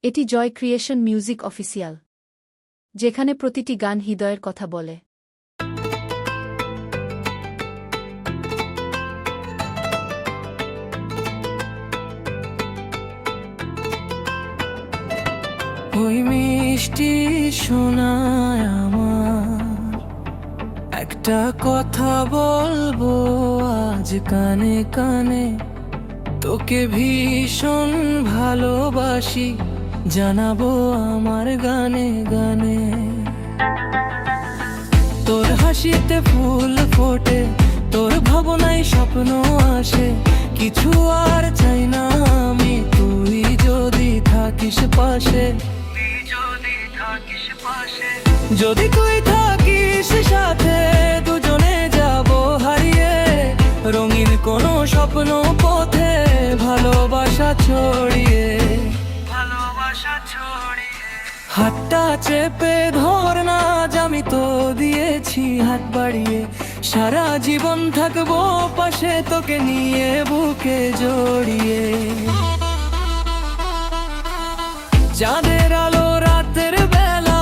এটি জয় creation music official, যেখানে প্রতিটি গান হৃদয়ের কথা বলে। ওই মিষ্টি শোনায় আমার একটা কথা বলবো আজ কানে কানে, তোকে ভীষণ ভালোবাসি জানাবো আমার গানে গানে। তোর হাসিতে ফুল ফোটে, তোর ভাবনায় স্বপ্ন আসে, কিছু আর চাই না আমি তুই যদি থাকিস পাশে। যদি তুই থাকিস সাথে দুজনে যাব হারিয়ে রঙিন কোনো স্বপ্ন পথে, ভালোবাসা ছড়িয়ে হাতটা চেপে ধর না, আমি তো দিয়েছি হাত বাড়িয়ে, সারা জীবন থাকবো পাশে তোকে নিয়ে বুকে জড়িয়ে। চাঁদের আলো রাতের বেলা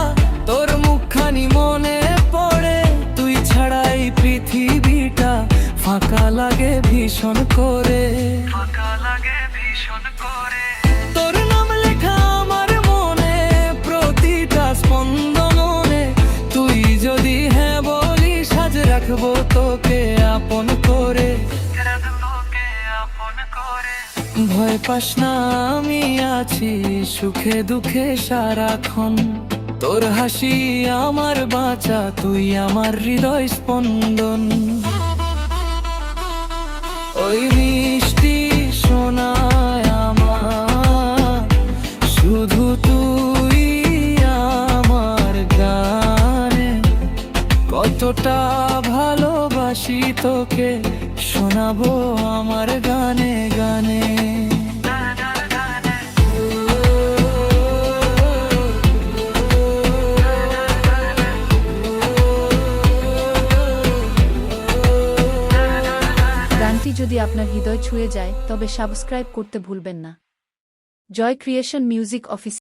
তোর মুখখানি মনে পড়ে, তুই ছাড়াই পৃথিবীটা ফাঁকা লাগে ভীষণ করে। তোর নাম লেখা আমার মনে প্রতিটা স্পন্দনে, তুই যদি হ্যাঁ বলিস আজ রাখবো তোকে আপন করে। ভয় পাস না আমি আছি সুখে দুঃখে সারাক্ষণ, তোর হাসি আমার বাঁচা, তুই আমার হৃদয় স্পন্দন। ওই মিষ্টি শোনায় আমার শুধু তুই আমার গানে, কতটা ভালোবাসি তোকে শোনাবো আমার গানে গানে। গানটি যদি আপনার হৃদয় ছুঁয়ে যায় তবে সাবস্ক্রাইব করতে ভুলবেন না। জয় ক্রিয়েশন মিউজিক অফিস।